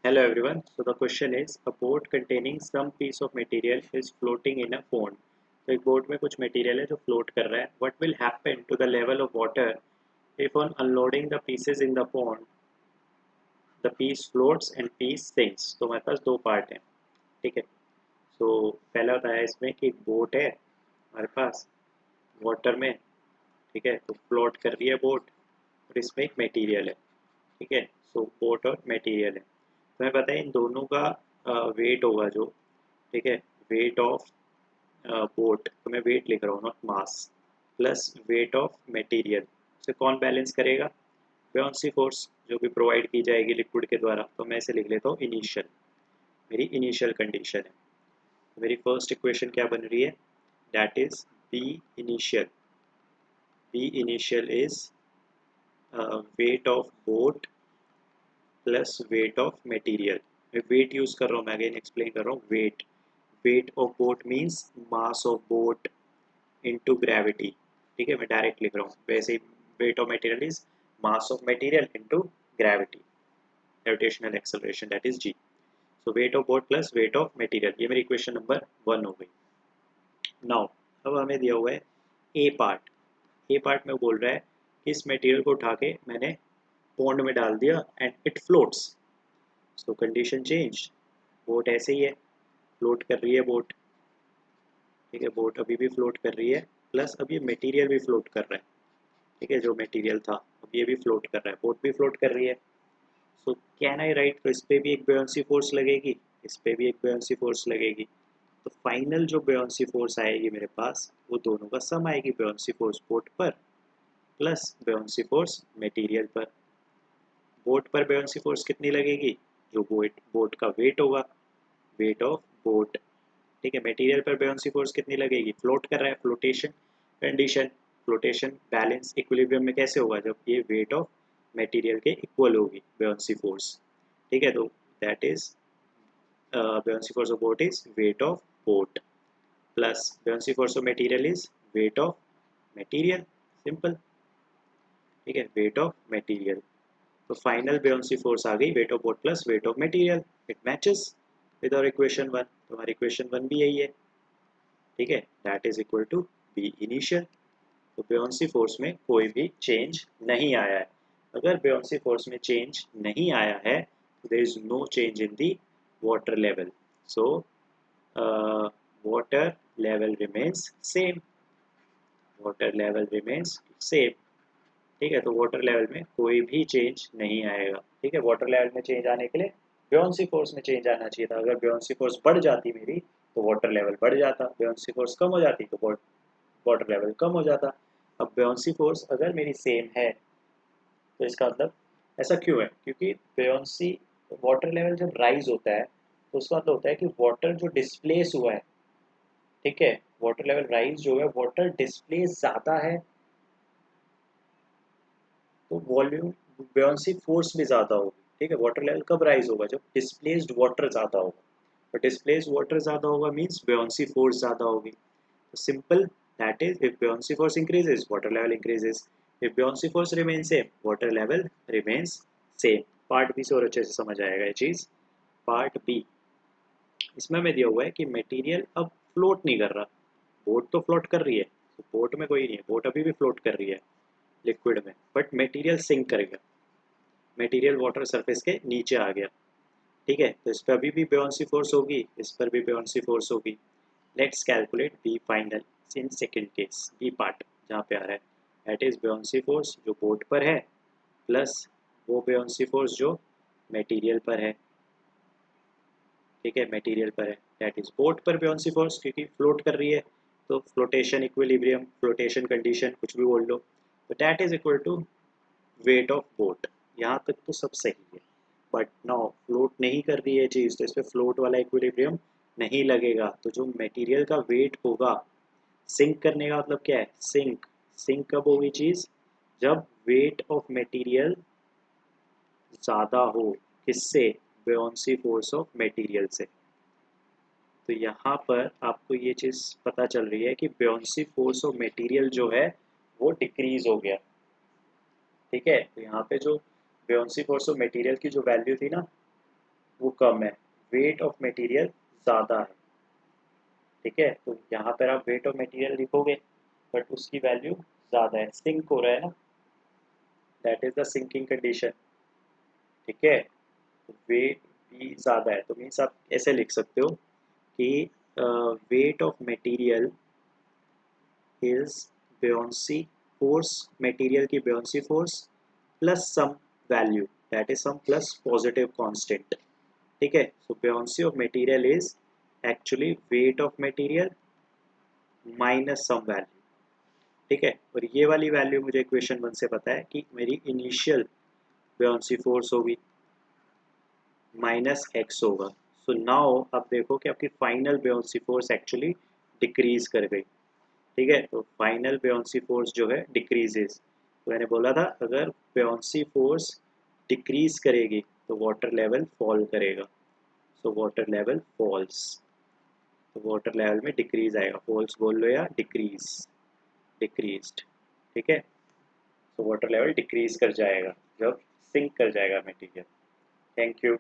Hello everyone. So the question is a boat containing some piece of material is floating in a pond. तो एक boat में कुछ material है जो float कर रहा है. What will happen to the level of water if on unloading the pieces in the pond the piece floats and piece sinks? तो हमारे पास दो पार्ट हैं. ठीक है. So पहला होता है इसमें कि एक बोट है हमारे पास वाटर में. ठीक है. तो फ्लोट कर रही है बोट और इसमें एक मटेरियल है. ठीक है. सो बोट और मटेरियल है. तुम्हें पता है इन दोनों का वेट होगा जो. ठीक है. वेट ऑफ बोट तो मैं वेट लिख रहा हूँ not mass plus weight of material से कौन बैलेंस करेगा. ब्योंसी फोर्स जो भी प्रोवाइड की जाएगी लिक्विड के द्वारा. तो मैं इसे लिख लेता हूँ इनिशियल. मेरी इनिशियल कंडीशन है. तो मेरी फर्स्ट इक्वेशन क्या बन रही है. That is B initial. B initial is weight of boat plus weight of material. मैं वेट यूज कर रहा हूँ. मैं अगेन एक्सप्लेन कर रहा हूँ. Weight weight of boat means mass of boat into gravity. ठीक है. मैं डायरेक्ट लिख रहा हूँ. वैसे ही weight of material is mass of material into gravity gravitational acceleration that is g. So weight of boat plus weight of material. ये मेरी इक्वेशन नंबर 1 हो गई. नाउ अब हमें दिया हुआ है ए पार्ट. ए पार्ट में बोल रहा है कि इस मटेरियल को उठा के मैंने पॉन्ड में डाल दिया and it floats. So condition change. Boat ऐसे ही है. फ्लोट कर रही है बोट. ठीक है. बोट अभी भी फ्लोट कर रही है प्लस अब ये मटेरियल भी फ्लोट कर रहा है. ठीक है. जो मटेरियल था अब ये भी फ्लोट कर रहा है. बोट भी फ्लोट कर रही है. So can I right. तो इस पर भी एक बुयांसी फोर्स लगेगी. इस पर भी एक बुयांसी फोर्स लगेगी. तो फाइनल जो बुयांसी फोर्स आएगी मेरे पास वो दोनों का सम आएगी. बुयांसी फोर्स बोट पर प्लस बुयांसी फोर्स मटेरियल पर. बोट पर बुयांसी फोर्स कितनी लगेगी. जो बोट का वेट होगा. Wait of boat. ठीक है. मटेरियल पर बुयांसी फोर्स कितनी लगेगी. फ्लोट कर रहा है. Flotation condition. Flotation balance equilibrium में कैसे होगा जब ये वेट ऑफ मटेरियल के इक्वल होगी बुयांसी फोर्स. ठीक है. तो that is buoyancy force of boat is weight of boat plus buoyancy force of material is weight of material. Simple. ठीक है. Weight of material. तो फाइनल बुयांसी फोर्स आ गई weight of boat plus weight of material. It matches with our equation 1. तो हमारी equation 1 भी यही है. ठीक है. That is equal to be initial. तो बुयांसी फोर्स में कोई भी चेंज नहीं आया है. अगर बुयांसी फोर्स में चेंज नहीं आया है तो there is no change in the water level. So water level remains same. Water level remains same. ठीक है. तो वाटर लेवल में कोई भी चेंज नहीं आएगा. ठीक है. वाटर लेवल में चेंज आने के लिए बुयांसी फोर्स में चेंज आना चाहिए था. अगर बुयांसी फोर्स बढ़ जाती मेरी तो वाटर लेवल बढ़ जाता. बुयांसी फोर्स कम हो जाती तो वाटर लेवल कम हो जाता. अब बुयांसी फोर्स अगर मेरी सेम है तो इसका मतलब ऐसा क्यों है. क्योंकि बुयांसी वाटर लेवल जब राइज होता है तो उसका मतलब होता है कि वाटर जो डिस्प्लेस हुआ है. ठीक है. वाटर लेवल राइज जो है वाटर डिस्प्लेस ज़्यादा है तो वॉल्यूम बुयांसी फोर्स भी ज़्यादा होगी. ठीक है. वाटर लेवल कब राइज होगा जब डिस्प्लेस्ड वाटर ज़्यादा होगा. तो डिस्प्लेस्ड वाटर ज़्यादा होगा मीन्स बुयांसी फोर्स ज़्यादा होगी. तो simple. That is if buoyancy force increases water level increases. If buoyancy force remains same water level remains same. Part B से और अच्छे से समझ आएगा ये चीज़. पार्ट बी इसमें हमें दिया हुआ है कि मटेरियल अब फ्लोट नहीं कर रहा. बोट तो फ्लोट कर रही है. तो बोट में कोई नहीं है. बोट अभी भी फ्लोट कर रही है लिक्विड में बट मटेरियल सिंक करेगा. मटेरियल वाटर सरफेस के नीचे आ गया. ठीक है. तो इस पर अभी भी बुयांसी फोर्स होगी. इस पर भी बुयांसी फोर्स होगी. Let's calculate B final in second case. B part जहाँ पे आ रहा है दैट इज बुयांसी फोर्स जो बोट पर है प्लस वो बुयांसी फोर्स जो मटेरियल पर है. ठीक है. मटेरियल पर है दैट इज बोट पर बुयांसी फोर्स क्योंकि फ्लोट कर रही है. तो फ्लोटेशन इक्विलिब्रियम फ्लोटेशन कंडीशन कुछ भी बोल लो. तो that is equal to weight of boat. यहाँ तक तो सब सही है बट नाउ फ्लोट नहीं कर रही है चीज़ तो इस पर फ्लोट वाला इक्विलिब्रियम नहीं लगेगा. तो जो मटेरियल का वेट होगा सिंक करने का मतलब क्या है. सिंक सिंक कब होगी चीज़ जब वेट ऑफ मटेरियल ज़्यादा हो. किससे. बुयांसी फोर्स ऑफ मटेरियल से. तो यहाँ पर आपको ये चीज़ पता चल रही है कि बुयांसी फोर्स ऑफ मटेरियल जो है वो डिक्रीज हो गया. ठीक है. तो यहाँ पे जो बुयांसी फोर्स ऑफ मटेरियल की जो वैल्यू थी ना वो कम है, वेट ऑफ मटेरियल ज़्यादा है। ठीक है, तो यहाँ पर आप वेट ऑफ मटेरियल लिखोगे बट उसकी वैल्यू ज़्यादा है, सिंक हो रहा है ना, that is the sinking condition. ठीक है, तो वेट भी ज़्यादा है, तो मीन्स आप ऐसे लिख सकते हो कि weight of material is buoyancy force, material की buoyancy force plus some value, that is some plus positive constant. ठीक है, so buoyancy of material is actually weight of material minus some value. ठीक है, और ये वाली वैल्यू मुझे equation 1 से पता है कि मेरी इनिशियल buoyancy फोर्स होगी माइनस एक्स होगा। सो नाउ अब देखो कि आपकी final buoyancy force actually decrease कर गई। ठीक है, तो फाइनल buoyancy फोर्स जो है डिक्रीजेस, तो मैंने बोला था अगर buoyancy फोर्स डिक्रीज करेगी तो वाटर लेवल फॉल करेगा। सो वाटर लेवल फॉल्स, तो वाटर लेवल में डिक्रीज आएगा, फॉल्स बोल लो या डिक्रीज, डिक्रीज्ड। ठीक है, तो वाटर लेवल डिक्रीज कर जाएगा जब सिंक कर जाएगा मटेरियल। Thank you.